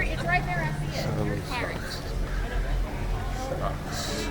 It's right there, I see it. Socks.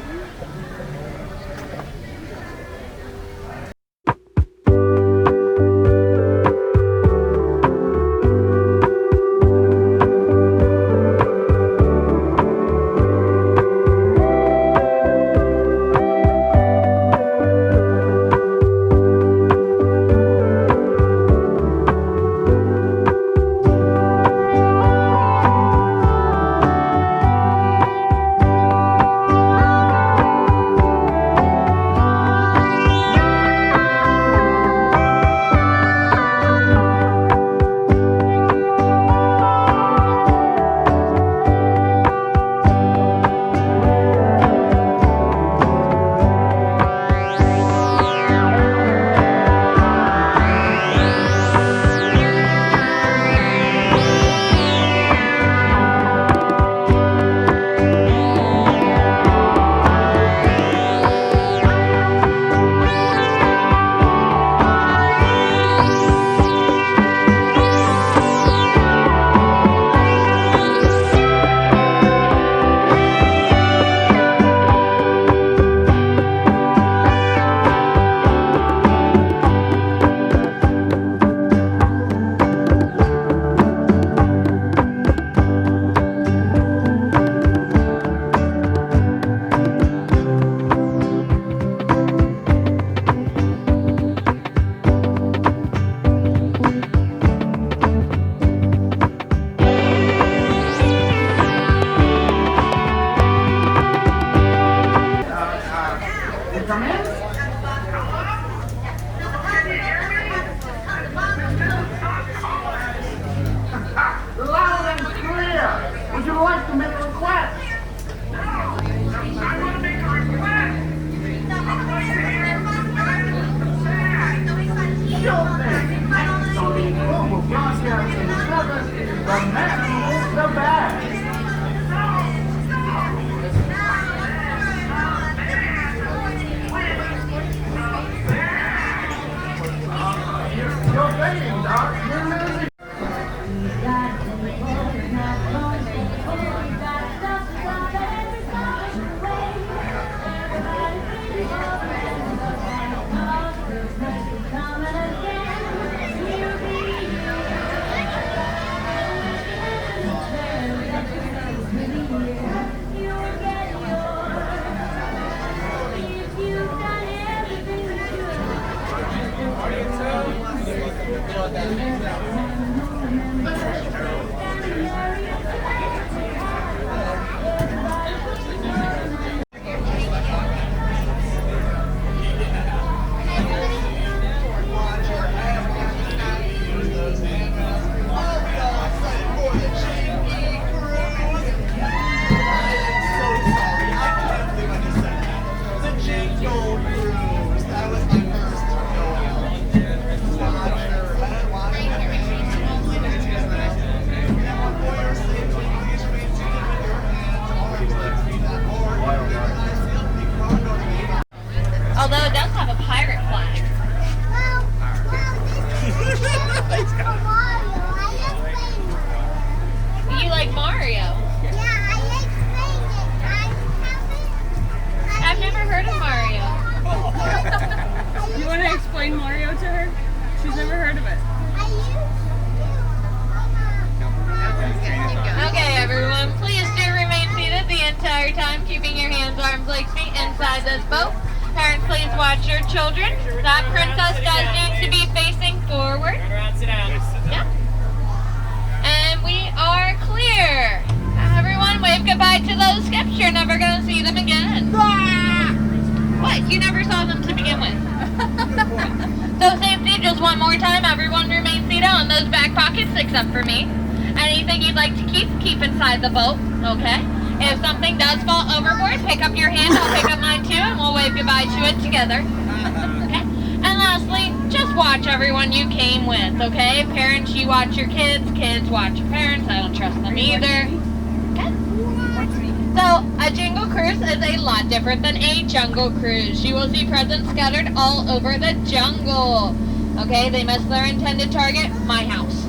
Although it does have a pirate flag. You like Mario? Yeah, I like playing it. I've never heard of Mario. You want to explain Mario to her? She's never heard of it. Okay, everyone, please do remain seated the entire time, keeping your hands, arms, legs, feet inside this boat. Parents, please watch your children. That princess does need to be facing forward. Turn around, sit down. Yeah. And we are clear. Everyone, wave goodbye to those skips. You're never going to see them again. What? You never saw them to begin with. So safety, just one more time. Everyone remain seated on those back pockets except for me. Anything you'd like to keep inside the boat, okay? If something does fall overboard, pick up your hand, I'll pick up mine too, and we'll wave goodbye to it together. Okay? And lastly, just watch everyone you came with, okay? Parents, you watch your kids, kids watch your parents. I don't trust them either. Okay? So, a Jingle Cruise is a lot different than a Jungle Cruise. You will see presents scattered all over the jungle. Okay, they miss their intended target, my house.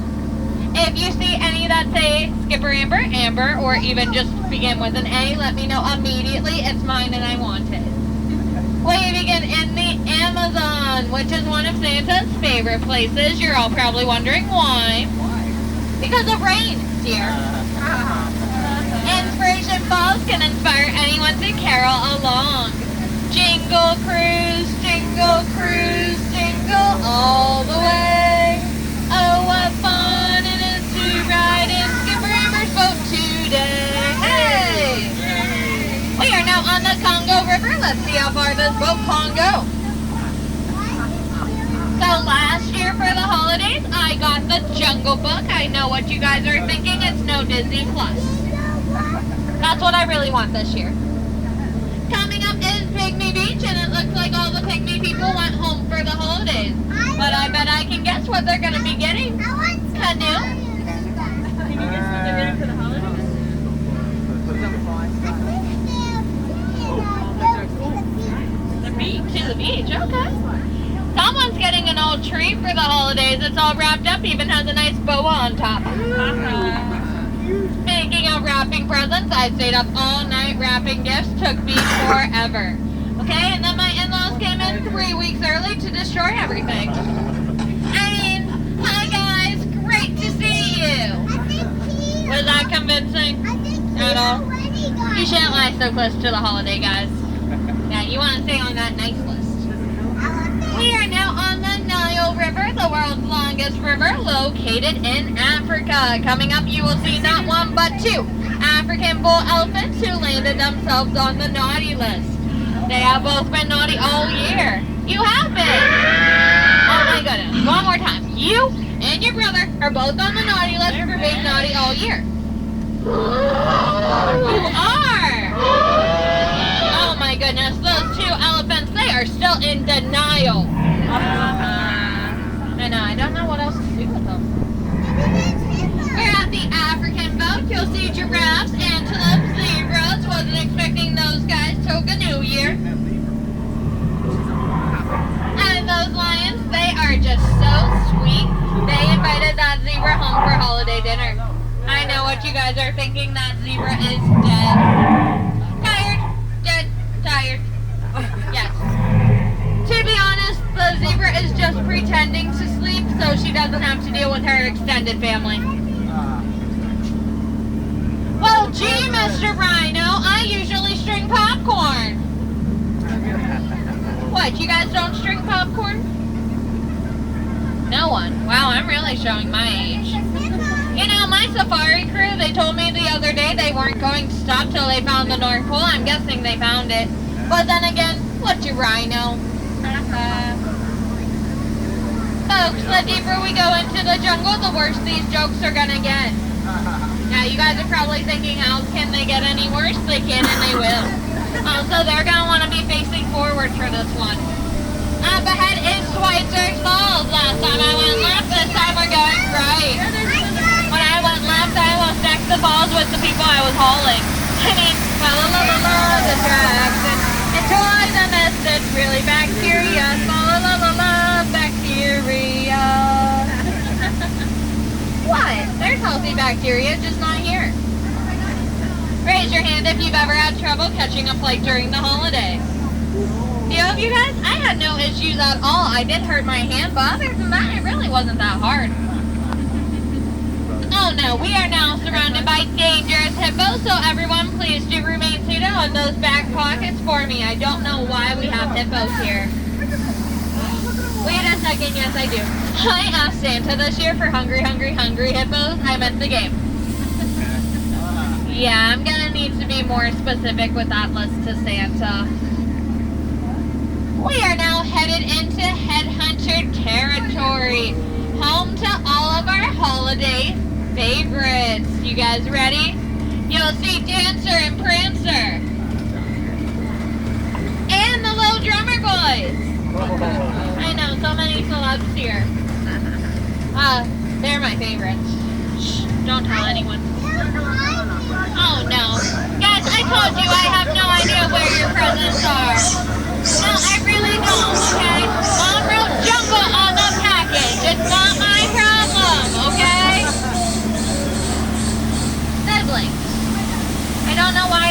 If you see any that say Skipper Amber, Amber, or even just begin with an A, let me know immediately. It's mine and I want it. We begin in the Amazon, which is one of Santa's favorite places. You're all probably wondering why. Because of rain, dear. Inspiration falls can inspire anyone to carol along. Jingle Cruise, jingle all the way. Oh, what fun it is to ride in Skipper Amber's boat today. Hey! We are now on the Congo River. Let's see how far this boat can go. So last year for the holidays, I got the Jungle Book. I know what you guys are thinking. It's no Disney Plus. That's what I really want this year. Coming up is Pygmy Beach, and it looks like all the Pygmy people went home for the holidays. But I bet I can guess what they're going to be getting. Canoe. Can you guess what they're getting for the holidays? The beach. To the beach, okay. Someone's getting an old tree for the holidays. It's all wrapped up, even has a nice boa on top. Speaking of wrapping presents, I stayed up all night wrapping gifts. Took me forever. Okay, and then my in-laws came in 3 weeks early to destroy everything. Hi guys, great to see you. Was that convincing at all? You shouldn't lie so close to the holiday, guys. Yeah, you want to stay on that nice list. We are now on the Nile River, the world's longest river, located in Africa. Coming up, you will see not one but two African bull elephants who landed themselves on the naughty list. They have both been naughty all year. You have been. Oh my goodness. One more time. You and your brother are both on the naughty list for being naughty all year. You are. Oh my goodness. Those two elephants, they are still in denial. I know. I don't know what else to do with them. We're at the African boat. You'll see giraffes, antelopes, zebras. Wasn't expecting those guys till the new year. And those lions, they are just so sweet. They invited that zebra home for holiday dinner. I know what you guys are thinking. That zebra is dead. Tired. Yes. To be honest, the zebra is just pretending to sleep so she doesn't have to deal with her extended family. Well, gee, Mr. Rhino, I usually string popcorn. What, you guys don't string popcorn? No one. Wow, I'm really showing my age. You know, my safari crew, they told me the other day they weren't going to stop till they found the North Pole. I'm guessing they found it. But then again, what do I know? Folks, the deeper we go into the jungle, the worse these jokes are gonna get. Now, you guys are probably thinking, how can they get any worse? They can and they will. Also, they're gonna want to be facing forward for this one. Up ahead is Schweitzer's Falls. Last time I went left, this time we're going right. When I went left, I almost next the falls with the people I was hauling. I mean, distraction. Enjoy the mist, it's really bacteria. Bacteria. What? There's healthy bacteria, just not here. Raise your hand if you've ever had trouble catching a flight during the holidays. Few of you guys, I had no issues at all. I did hurt my hand, but other than that, it really wasn't that hard. Oh no, we are now surrounded by dangerous hippos, so everyone please do remain seated on those back pockets for me. I don't know why we have hippos here. Wait a second, yes I do. I asked Santa this year for hungry hippos. I meant the game. Yeah, I'm gonna need to be more specific with that list to Santa. We are now headed into Headhunter territory, home to all of our holiday favorites. You guys ready? You'll see Dancer and Prancer. And the Little Drummer Boys. I know, so many celebs here. They're my favorites. Shh, don't tell anyone. Oh no. Guys, I told you I have no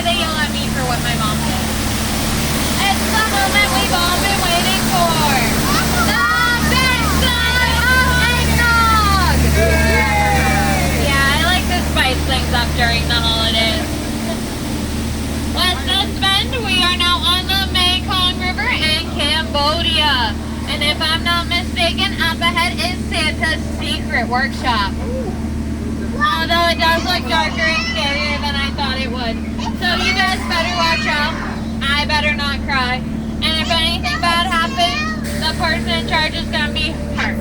they yell at me for what my mom did. It's the moment we've all been waiting for. The big sign of eggnog! Yeah, I like to spice things up during the holidays. West of Bend, we are now on the Mekong River in Cambodia. And if I'm not mistaken, up ahead is Santa's secret workshop. Although it does look darker and scarier than I thought it would. So you guys better watch out. I better not cry. And if anything bad happens, the person in charge is going to be hurt.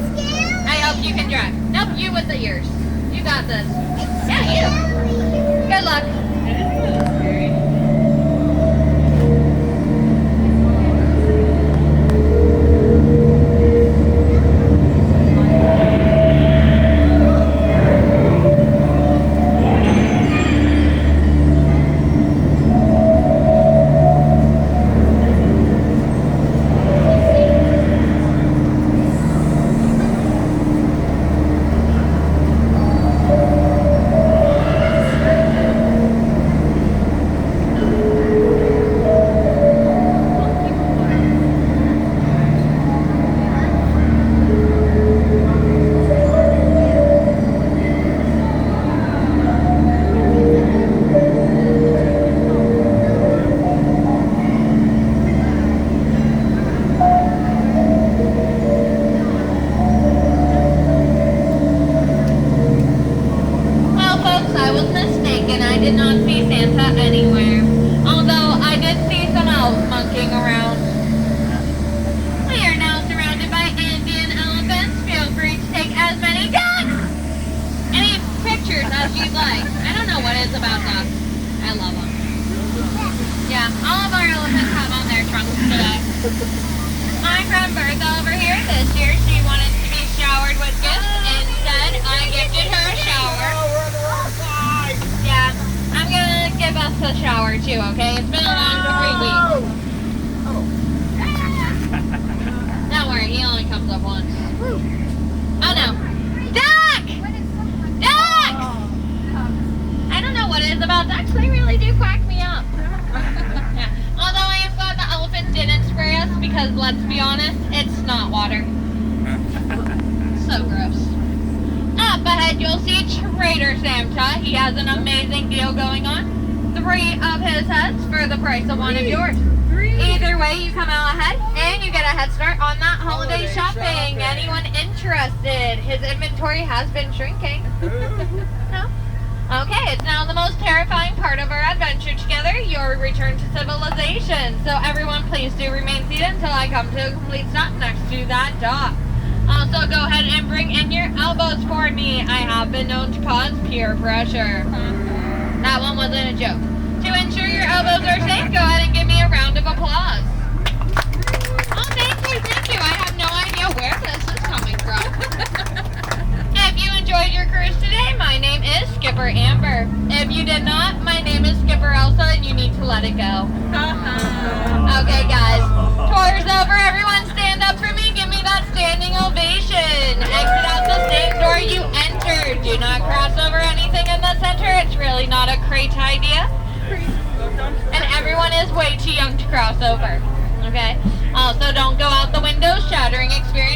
I hope you can drive. Nope, you with the ears. You got this. Yeah, you. Good luck. My friend Bertha over here, this year she wanted to be showered with gifts. Instead, I gifted her a shower. Yeah, I'm gonna give us a shower too, okay? It's been a long 3 weeks. Don't worry, he only comes up once. Oh no. Duck! Duck! I don't know what it is about ducks, they really do quack me up. Yeah. Although I am glad the elephant didn't spray us because, let's be honest, it's not water. So gross. Up ahead, you'll see Trader Santa. He has an amazing deal going on. 3 of his heads for the price of 1 of yours. Either way, you come out ahead and you get a head start on that holiday shopping. Anyone interested? His inventory has been shrinking. No? Okay, it's now the most terrifying part of our adventure together, your return to civilization. So everyone, please do remain seated until I come to a complete stop next to that dock. Also, go ahead and bring in your elbows for me. I have been known to cause peer pressure. That one wasn't a joke. To ensure your elbows are safe, go ahead and give me a round of applause. Oh, thank you, thank you. I have no idea where this is coming from. If you enjoyed your cruise today, my name is Skipper Amber. If you did not, my name is Skipper Elsa, and you need to let it go. Okay, guys. Tour's over. Everyone stand up for me. Give me that standing ovation. Exit out the same door you entered. Do not cross over anything in the center. It's really not a great idea. And everyone is way too young to cross over. Okay? Also, don't go out the window, shattering experience.